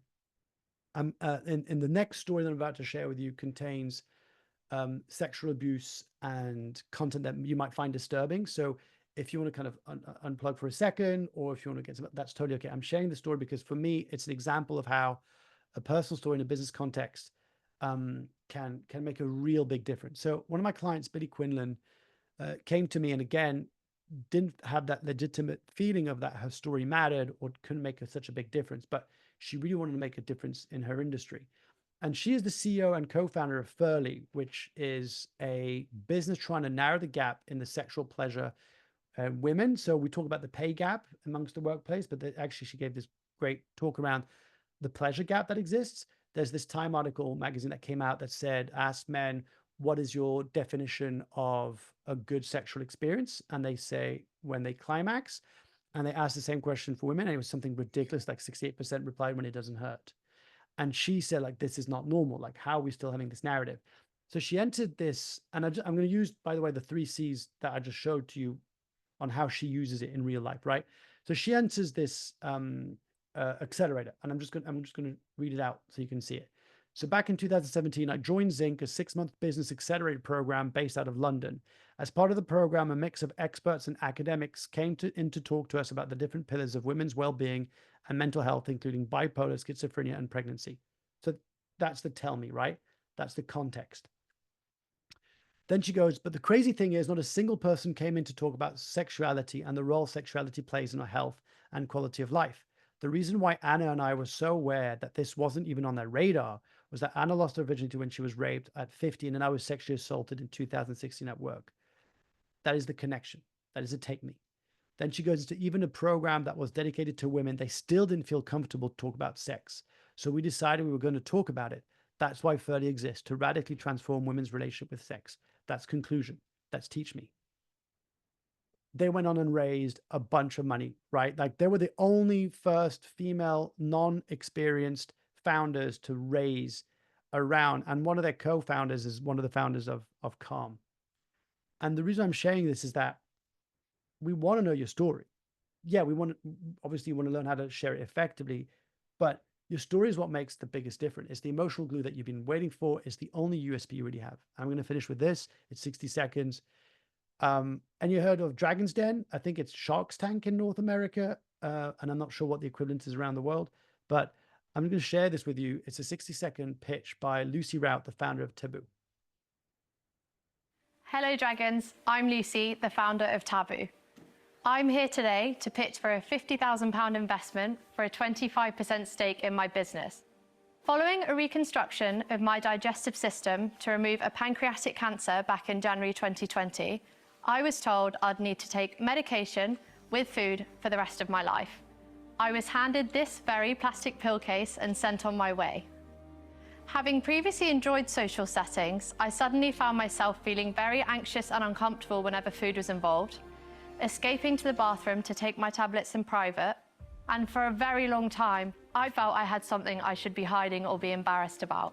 In the next story that I'm about to share with you contains sexual abuse and content that you might find disturbing. So if you want to kind of unplug for a second, or if you want to get some, that's totally okay. I'm sharing the story because for me, it's an example of how a personal story in a business context can make a real big difference. So one of my clients, Billy Quinlan, came to me, and again, didn't have that legitimate feeling of that her story mattered or couldn't make such a big difference, but she really wanted to make a difference in her industry. And she is the CEO and co-founder of Furley, which is a business trying to narrow the gap in the sexual pleasure women. So we talk about the pay gap amongst the workplace, but actually she gave this great talk around the pleasure gap that exists. There's this Time article magazine that came out that said, ask men, what is your definition of a good sexual experience? And they say when they climax. And they asked the same question for women, and it was something ridiculous, like 68% replied when it doesn't hurt. And she said, like, this is not normal. Like, how are we still having this narrative? So she entered this, and I'm going to use, by the way, the 3 C's that I just showed to you on how she uses it in real life, right? So she enters this accelerator, and I'm just going to read it out so you can see it. So back in 2017, I joined Zinc, a 6-month business accelerator program based out of London. As part of the program, a mix of experts and academics came in to talk to us about the different pillars of women's well-being and mental health, including bipolar, schizophrenia, and pregnancy. So that's the tell me, right? That's the context. Then she goes, but the crazy thing is not a single person came in to talk about sexuality and the role sexuality plays in our health and quality of life. The reason why Anna and I were so aware that this wasn't even on their radar was that Anna lost her virginity when she was raped at 15, and I was sexually assaulted in 2016 at work. That is the connection. That is a take me. Then she goes into even a program that was dedicated to women. They still didn't feel comfortable to talk about sex. So we decided we were going to talk about it. That's why Furley exists, to radically transform women's relationship with sex. That's conclusion. That's teach me. They went on and raised a bunch of money, right? Like they were the only first female non-experienced founders to raise around. And one of their co-founders is one of the founders of Calm. And the reason I'm sharing this is that we want to know your story. Yeah, obviously you want to learn how to share it effectively, but your story is what makes the biggest difference. It's the emotional glue that you've been waiting for. It's the only USP you really have. I'm going to finish with this. It's 60 seconds. And you heard of Dragon's Den? I think it's Shark's Tank in North America. And I'm not sure what the equivalent is around the world, but I'm going to share this with you. It's a 60-second pitch by Lucy Rout, the founder of Taboo. Hello Dragons, I'm Lucy, the founder of Taboo. I'm here today to pitch for a £50,000 investment for a 25% stake in my business. Following a reconstruction of my digestive system to remove a pancreatic cancer back in January 2020, I was told I'd need to take medication with food for the rest of my life. I was handed this very plastic pill case and sent on my way. Having previously enjoyed social settings, I suddenly found myself feeling very anxious and uncomfortable whenever food was involved, escaping to the bathroom to take my tablets in private, and for a very long time, I felt I had something I should be hiding or be embarrassed about.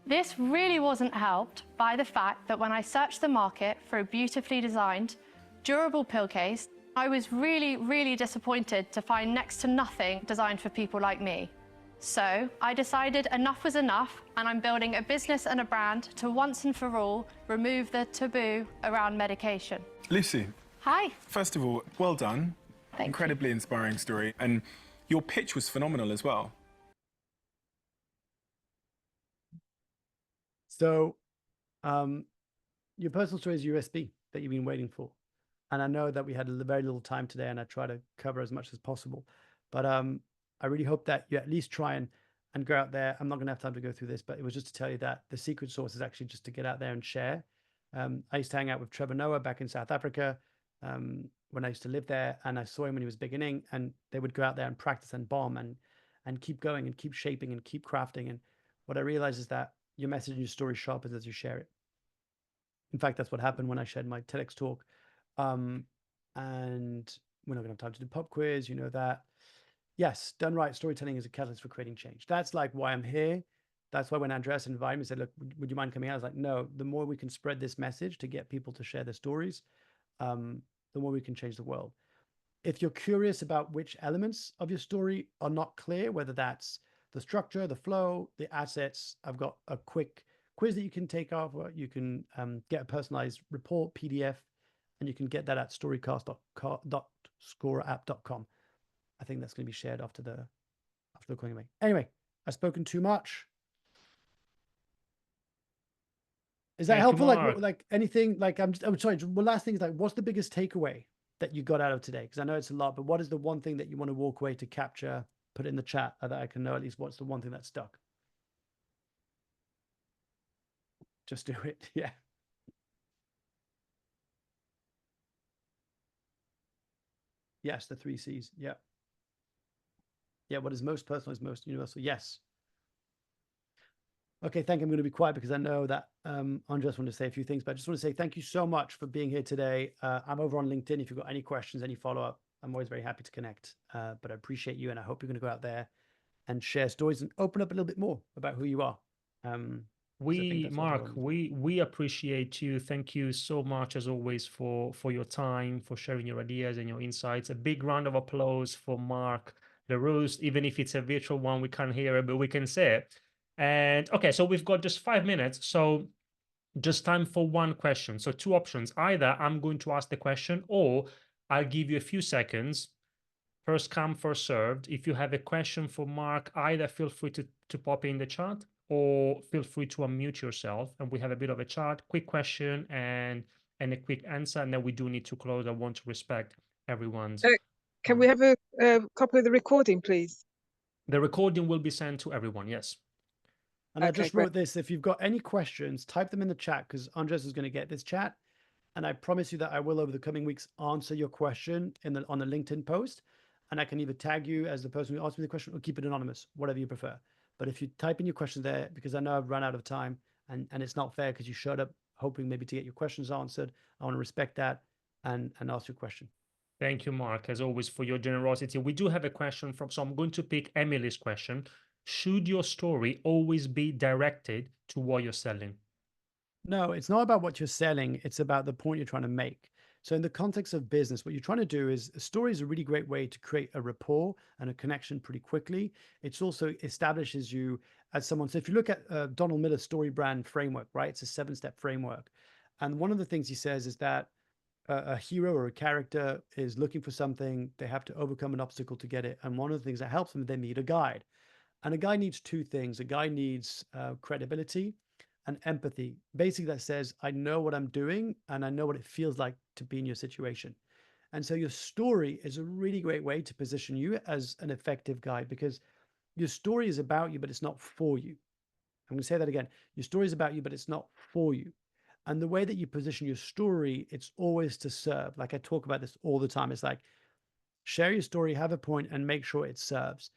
This really wasn't helped by the fact that when I searched the market for a beautifully designed, durable pill case, I was really disappointed to find next to nothing designed for people like me. So I decided enough was enough, and I'm building a business and a brand to once and for all remove the taboo around medication. Lucy. Hi. First of all, well done. Thank Incredibly inspiring story. And your pitch was phenomenal as well. So your personal story is USB that you've been waiting for. And I know that we had very little time today, and I try to cover as much as possible. But I really hope that you at least try and go out there. I'm not going to have time to go through this, but it was just to tell you that the secret sauce is actually just to get out there and share. I used to hang out with Trevor Noah back in South Africa when I used to live there, and I saw him when he was beginning, and they would go out there and practice and bomb and keep going and keep shaping and keep crafting. And what I realized is that your message and your story sharpens as you share it. In fact, that's what happened when I shared my TEDx talk. And we're not going to have time to do pop quiz, you know that. Yes, done right, storytelling is a catalyst for creating change. That's like why I'm here. That's why when Andreas invited me, said, look, would you mind coming out? I was like, no, the more we can spread this message to get people to share their stories, the more we can change the world. If you're curious about which elements of your story are not clear, whether that's the structure, the flow, the assets, I've got a quick quiz that you can take off, or you can get a personalized report, PDF, and you can get that at storycast.scoreapp.com. I think that's going to be shared after the recording. Anyway, I've spoken too much. Is that helpful? Like anything? Like I'm sorry. One last thing is like, what's the biggest takeaway that you got out of today? Because I know it's a lot, but what is the one thing that you want to walk away to capture? Put it in the chat so that I can know at least what's the one thing that stuck. Just do it. Yeah. Yes, the 3 C's. Yeah. Yeah. What is most personal is most universal. Yes. Okay, thank you. I'm going to be quiet because I know that Andres wanted to say a few things, but I just want to say thank you so much for being here today. I'm over on LinkedIn. If you've got any questions, any follow-up, I'm always very happy to connect. But I appreciate you, and I hope you're going to go out there and share stories and open up a little bit more about who you are. Mark, we appreciate you. Thank you so much, as always, for your time, for sharing your ideas and your insights. A big round of applause for Mark Leruste, even if it's a virtual one, we can't hear it, but we can say it. And okay, so we've got just 5 minutes. So just time for one question. So 2 options. Either I'm going to ask the question, or I'll give you a few seconds. First come, first served. If you have a question for Mark, either feel free to pop in the chat, or feel free to unmute yourself. And we have a bit of a chat, quick question and a quick answer. And then we do need to close. I want to respect everyone's. Can we have a copy of the recording, please? The recording will be sent to everyone, yes. And I just wrote this. If you've got any questions, type them in the chat, because Andres is going to get this chat. And I promise you that I will, over the coming weeks, answer your question on the LinkedIn post. And I can either tag you as the person who asked me the question or keep it anonymous, whatever you prefer. But if you type in your question there, because I know I've run out of time and it's not fair because you showed up hoping maybe to get your questions answered, I want to respect that and ask your question. Thank you, Mark, as always, for your generosity. We do have a question so I'm going to pick Emily's question. Should your story always be directed to what you're selling? No, it's not about what you're selling. It's about the point you're trying to make. So in the context of business, what you're trying to do is a story is a really great way to create a rapport and a connection pretty quickly. It's also establishes you as someone. So if you look at Donald Miller's story brand framework, right? It's a 7-step framework. And one of the things he says is that a hero or a character is looking for something. They have to overcome an obstacle to get it. And one of the things that helps them, they need a guide. And a guy needs 2 things. A guy needs credibility and empathy. Basically, that says, I know what I'm doing and I know what it feels like to be in your situation. And so your story is a really great way to position you as an effective guide, because your story is about you, but it's not for you. I'm going to say that again. Your story is about you, but it's not for you. And the way that you position your story, it's always to serve. Like I talk about this all the time. It's like, share your story, have a point, and make sure it serves.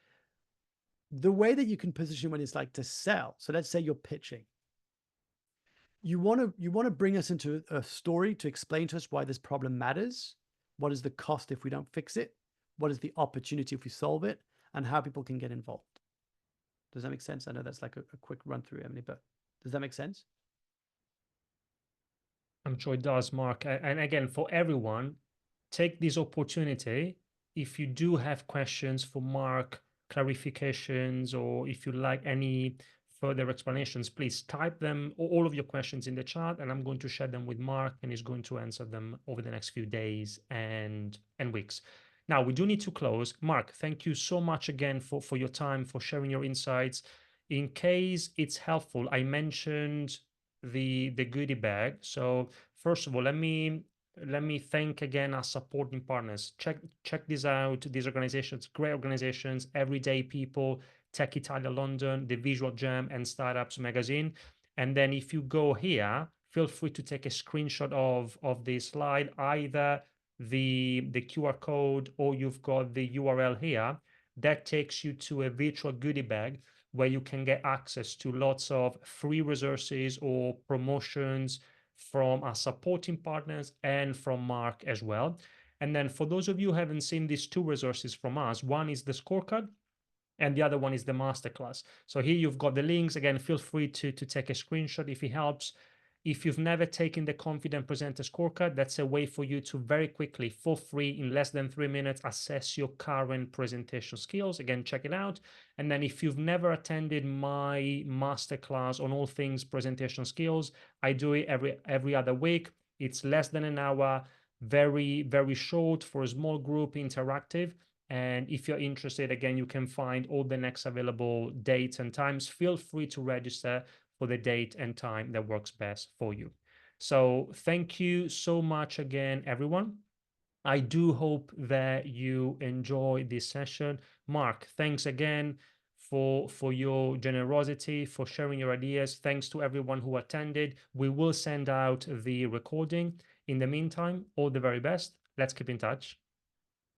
The way that you can position when it's like to sell. So let's say you're pitching. You want to bring us into a story to explain to us why this problem matters. What is the cost if we don't fix it? What is the opportunity if we solve it? And how people can get involved. Does that make sense? I know that's like a quick run through, Emily, but does that make sense? I'm sure it does, Mark. And again, for everyone, take this opportunity. If you do have questions for Mark, clarifications, or if you like any further explanations, please type them, all of your questions in the chat, and I'm going to share them with Mark, and he's going to answer them over the next few days and weeks. Now, we do need to close. Mark, thank you so much again for your time, for sharing your insights. In case it's helpful, I mentioned the goodie bag. So first of all, let me thank again our supporting partners. Check this out. These organizations, great organizations, Everyday People, Tech Italia London, The Visual Jam, and Startups Magazine. And then if you go here, feel free to take a screenshot of this slide, either the QR code or you've got the URL here. That takes you to a virtual goodie bag where you can get access to lots of free resources or promotions from our supporting partners and from Mark as well. And then for those of you who haven't seen these two resources from us, one is the scorecard and the other one is the masterclass. So here you've got the links. Again, feel free to take a screenshot if it helps. If you've never taken the Confident Presenter Scorecard, that's a way for you to very quickly, for free, in less than 3 minutes, assess your current presentation skills. Again, check it out. And then if you've never attended my masterclass on all things presentation skills, I do it every other week. It's less than an hour, very, very short for a small group, interactive. And if you're interested, again, you can find all the next available dates and times. Feel free to register for the date and time that works best for you. So thank you so much again, everyone. I do hope that you enjoy this session. Mark, thanks again for your generosity, for sharing your ideas. Thanks to everyone who attended. We will send out the recording. In the meantime, all the very best. Let's keep in touch.